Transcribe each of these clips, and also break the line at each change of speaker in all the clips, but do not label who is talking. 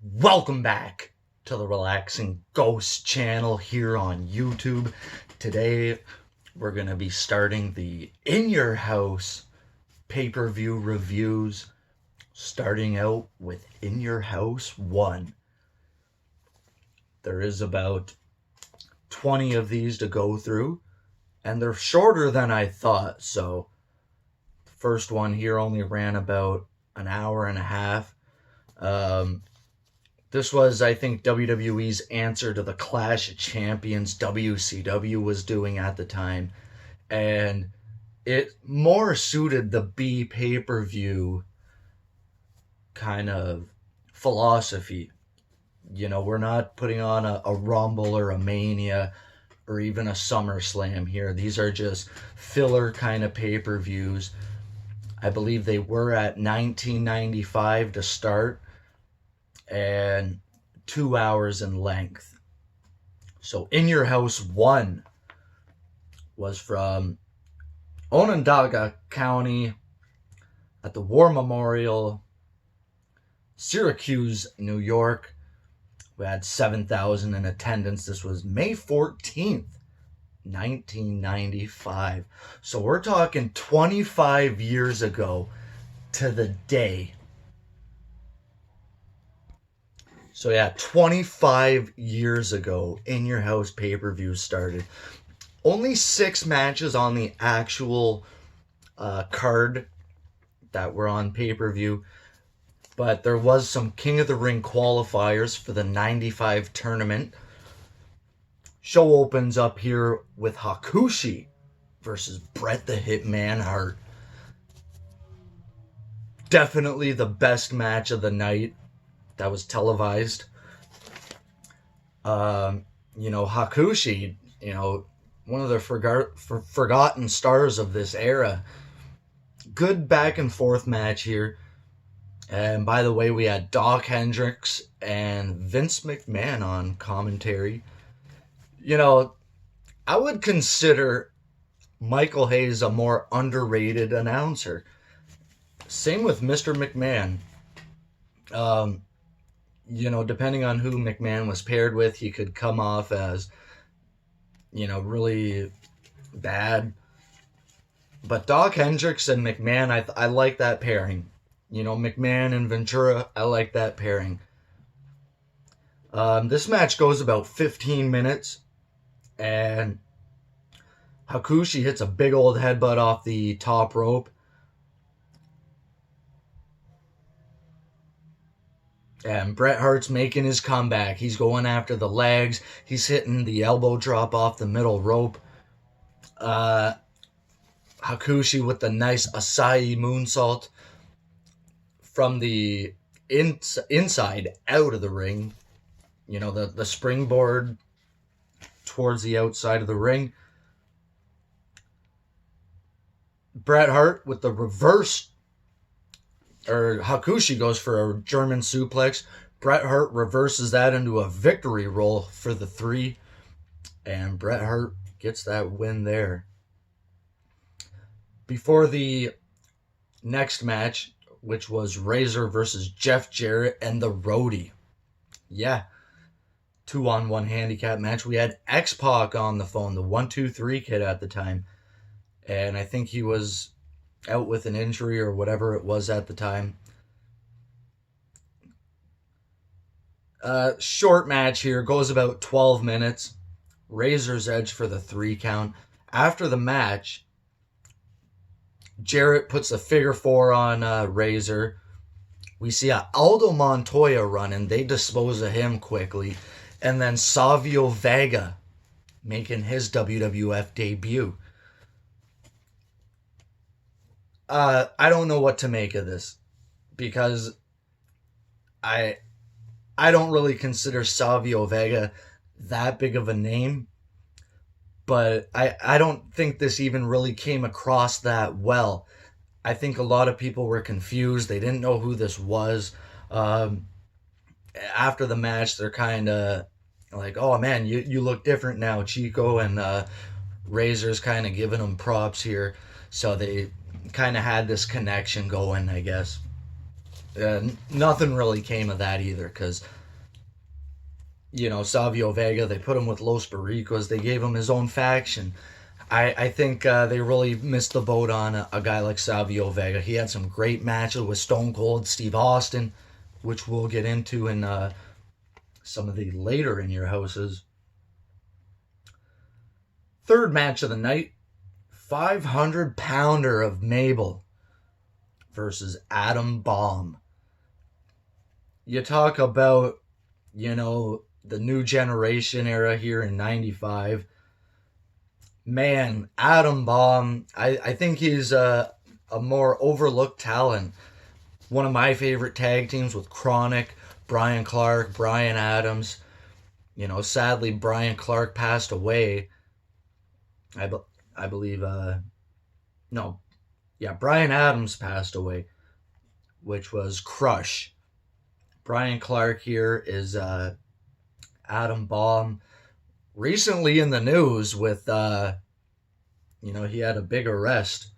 Welcome back to the Relaxing Ghost channel here on YouTube. Today we're going to be starting the In Your House pay-per-view reviews, starting out with In Your House 1. There is about 20 of these to go through, and they're shorter than I thought. So the first one here only ran about an hour and a half. This was, I think, WWE's answer to the Clash of Champions WCW was doing at the time. And it more suited the B pay-per-view kind of philosophy. You know, we're not putting on a Rumble or a Mania or even a SummerSlam here. These are just filler kind of pay-per-views. I believe they were at $19.95 to start and 2 hours in length. So In Your House 1 was from Onondaga County at the War Memorial, Syracuse, New York. We had 7,000 in attendance. This was May 14th, 1995. So we're talking 25 years ago to the day. So yeah, 25 years ago, In Your House pay-per-view started. Only 6 matches on the actual card that were on pay-per-view. But there was some King of the Ring qualifiers for the 95 tournament. Show opens up here with Hakushi versus Bret the Hitman Hart. Definitely the best match of the night that was televised. Hakushi, one of the forgotten stars of this era. Good back and forth match here. And by the way, we had Doc Hendricks and Vince McMahon on commentary. I would consider Michael Hayes a more underrated announcer. Same with Mr. McMahon. Depending on who McMahon was paired with, he could come off as, really bad. But Doc Hendricks and McMahon, I like that pairing. McMahon and Ventura, I like that pairing. This match goes about 15 minutes, and Hakushi hits a big old headbutt off the top rope. And Bret Hart's making his comeback. He's going after the legs. He's hitting the elbow drop off the middle rope. Hakushi with the nice Asai moonsault from the inside out of the ring. The springboard towards the outside of the ring. Bret Hart with the reverse, or Hakushi goes for a German suplex. Bret Hart reverses that into a victory roll for the 3. And Bret Hart gets that win there. Before the next match, which was Razor versus Jeff Jarrett and the Roadie. Yeah. 2-on-1 handicap match. We had X-Pac on the phone, the 1-2-3 kid at the time. And I think he was out with an injury or whatever it was at the time. Short match here, goes about 12 minutes. Razor's edge for the 3 count. After the match, Jarrett puts a figure 4 on Razor. We see a Aldo Montoya run, and they dispose of him quickly. And then Savio Vega making his WWF debut. I don't know what to make of this, because I don't really consider Savio Vega that big of a name, but I don't think this even really came across that well. I think a lot of people were confused. They didn't know who this was. After the match, they're kind of like, oh man, you look different now, Chico, and Razor's kind of giving them props here. So they kind of had this connection going, I guess. Nothing really came of that either, because, Savio Vega, they put him with Los Barricos. They gave him his own faction. I think they really missed the boat on a guy like Savio Vega. He had some great matches with Stone Cold Steve Austin, which we'll get into in some of the later In Your Houses. Third match of the night, 500-pounder of Mabel versus Adam Bomb. You talk about, the new generation era here in 95. Man, Adam Bomb, I think he's a more overlooked talent. One of my favorite tag teams with Chronic, Brian Clark, Brian Adams. Sadly, Brian Clark passed away. I believe, Brian Adams passed away, which was Crush. Brian Clark here is Adam Bomb. Recently in the news with, he had a big arrest.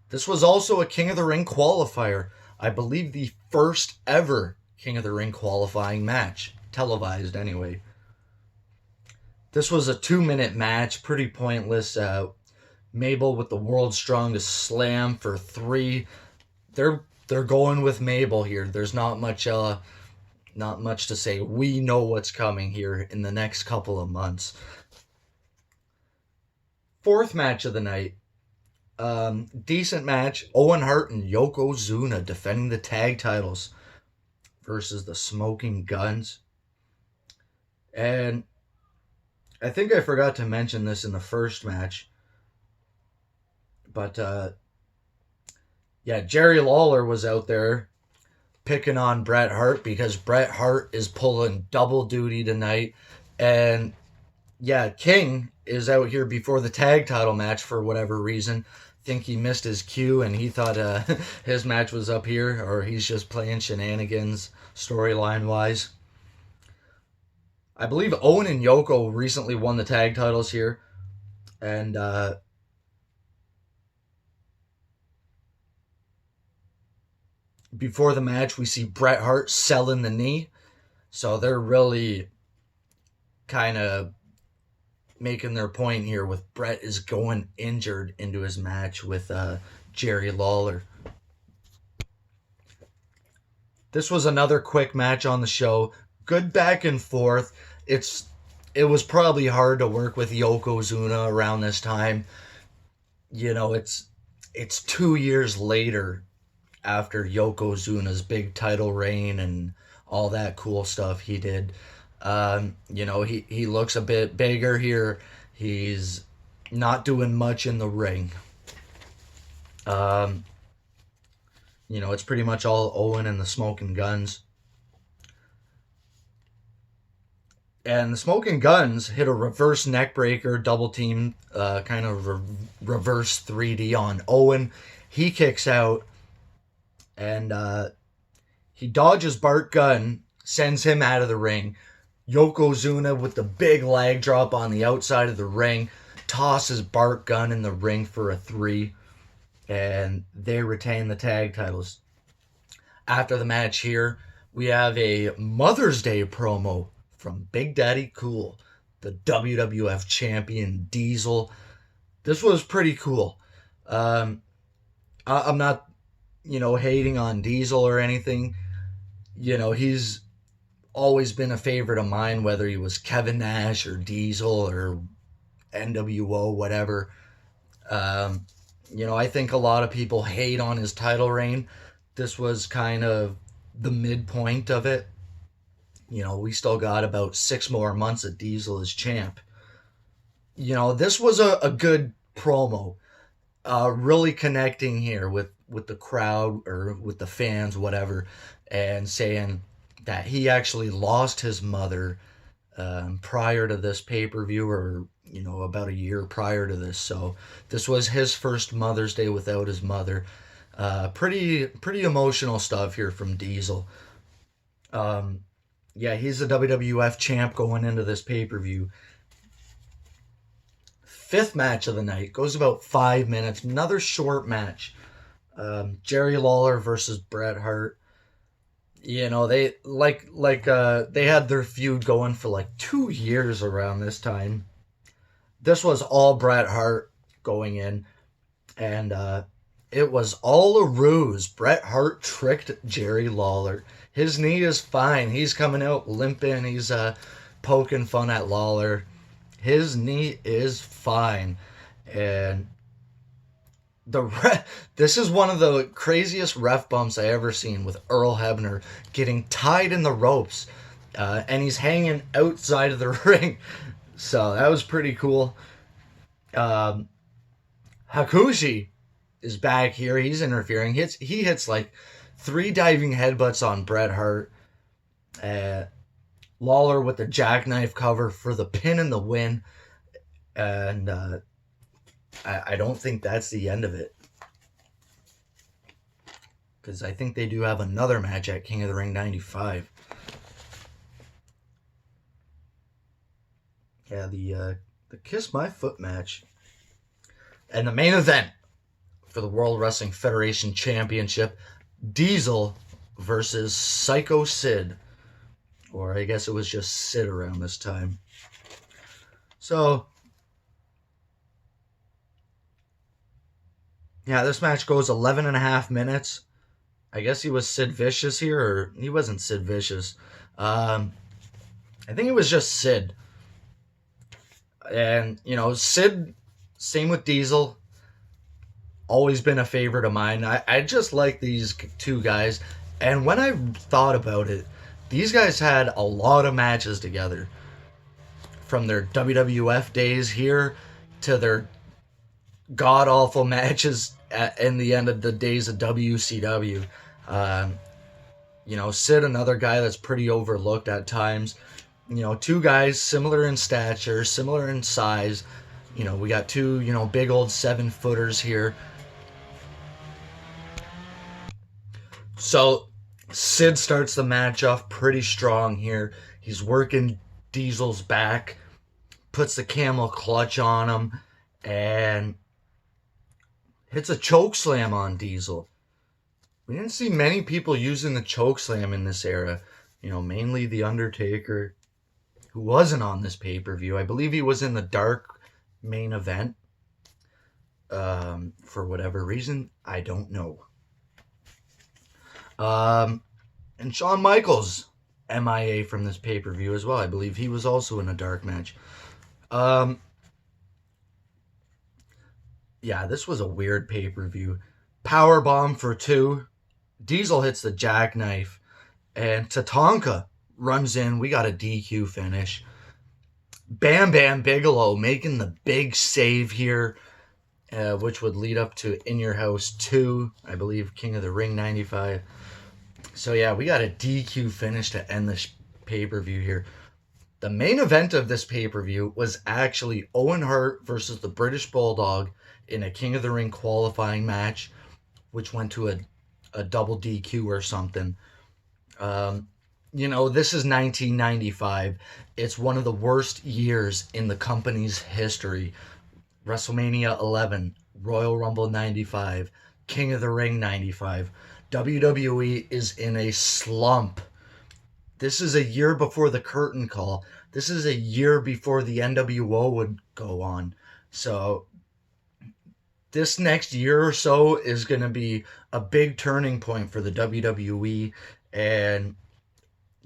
This was also a King of the Ring qualifier. I believe the first ever King of the Ring qualifying match. Televised anyway. This was a 2-minute match. Pretty pointless. Mabel with the world's strongest slam for 3. They're going with Mabel here. There's not much to say. We know what's coming here in the next couple of months. Fourth match of the night. Decent match. Owen Hart and Yokozuna defending the tag titles versus the Smoking Guns. And I think I forgot to mention this in the first match. But, Jerry Lawler was out there picking on Bret Hart because Bret Hart is pulling double duty tonight. And, King is out here before the tag title match for whatever reason. I think he missed his cue and he thought his match was up here, or he's just playing shenanigans storyline-wise. I believe Owen and Yoko recently won the tag titles here. And, before the match, we see Bret Hart selling the knee. So they're really kind of making their point here with Bret is going injured into his match with Jerry Lawler. This was another quick match on the show. Good back and forth. It was probably hard to work with Yokozuna around this time. It's 2 years later after Yokozuna's big title reign and all that cool stuff he did. He looks a bit bigger here. He's not doing much in the ring. It's pretty much all Owen and the Smoking Guns. And the Smoking Guns hit a reverse neckbreaker, double team, kind of reverse 3D on Owen. He kicks out. And he dodges Bart Gunn, sends him out of the ring. Yokozuna with the big leg drop on the outside of the ring, tosses Bart Gunn in the ring for a 3. And they retain the tag titles. After the match here, we have a Mother's Day promo from Big Daddy Cool, the WWF champion Diesel. This was pretty cool. I'm not hating on Diesel or anything. He's always been a favorite of mine, whether he was Kevin Nash or Diesel or NWO, whatever. I think a lot of people hate on his title reign. This was kind of the midpoint of it. We still got about 6 more months of Diesel as champ. This was a good promo. Really connecting here with the crowd or with the fans, whatever, and saying that he actually lost his mother prior to this pay-per-view, or about a year prior to this. So this was his first Mother's Day without his mother. Pretty emotional stuff here from Diesel. He's a WWF champ going into this pay-per-view. Fifth match of the night goes about 5 minutes. Another short match. Jerry Lawler versus Bret Hart. They they had their feud going for like 2 years around this time. This was all Bret Hart going in, and it was all a ruse. Bret Hart tricked Jerry Lawler. His knee is fine. He's coming out limping. He's poking fun at Lawler. His knee is fine, and this is one of the craziest ref bumps I ever seen, with Earl Hebner getting tied in the ropes, and he's hanging outside of the ring. So that was pretty cool. Hakushi is back here. He's interfering. He hits like 3 diving headbutts on Bret Hart. Lawler with the jackknife cover for the pin and the win. And I don't think that's the end of it, because I think they do have another match at King of the Ring 95. Yeah, the Kiss My Foot match. And the main event for the World Wrestling Federation Championship, Diesel versus Psycho Sid. Or I guess it was just Sid around this time. So, yeah, this match goes 11 and a half minutes. I guess he was Sid Vicious here, or he wasn't Sid Vicious. I think it was just Sid. And, Sid, same with Diesel, always been a favorite of mine. I just like these two guys. And when I thought about it, these guys had a lot of matches together. From their WWF days here to their god-awful matches in the end of the days of WCW. Sid, another guy that's pretty overlooked at times. Two guys similar in stature, similar in size. We got two, big old 7-footers here. So Sid starts the match off pretty strong here. He's working Diesel's back, puts the camel clutch on him, and hits a choke slam on Diesel. We didn't see many people using the choke slam in this era. Mainly The Undertaker, who wasn't on this pay-per-view. I believe he was in the dark main event. For whatever reason, I don't know. And Shawn Michaels, MIA from this pay-per-view as well. I believe he was also in a dark match. Yeah, this was a weird pay-per-view. Powerbomb for 2. Diesel hits the jackknife. And Tatanka runs in. We got a DQ finish. Bam Bam Bigelow making the big save here, which would lead up to In Your House 2, I believe, King of the Ring 95. So yeah, we got a DQ finish to end this pay-per-view here. The main event of this pay-per-view was actually Owen Hart versus the British Bulldog in a King of the Ring qualifying match, which went to a double DQ or something. This is 1995. It's one of the worst years in the company's history. WrestleMania 11, Royal Rumble 95, King of the Ring 95. WWE is in a slump. This is a year before the curtain call. This is a year before the NWO would go on. So this next year or so is going to be a big turning point for the WWE. And,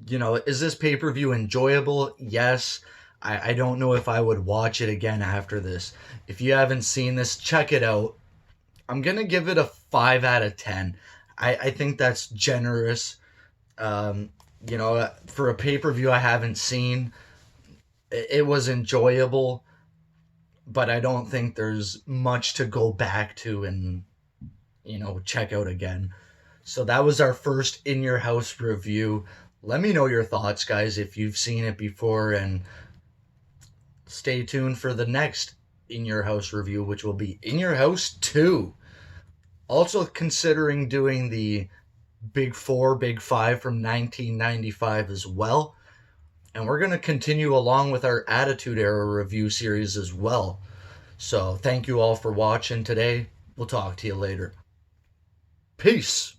is this pay-per-view enjoyable? Yes. I don't know if I would watch it again after this. If you haven't seen this, check it out. I'm going to give it a 5 out of 10. I think that's generous. For a pay-per-view I haven't seen, it was enjoyable, but I don't think there's much to go back to and, check out again. So that was our first In Your House review. Let me know your thoughts, guys, if you've seen it before, and stay tuned for the next In Your House review, which will be In Your House 2. Also considering doing the Big 4, Big 5 from 1995 as well. And we're going to continue along with our Attitude Era review series as well. So thank you all for watching today. We'll talk to you later. Peace.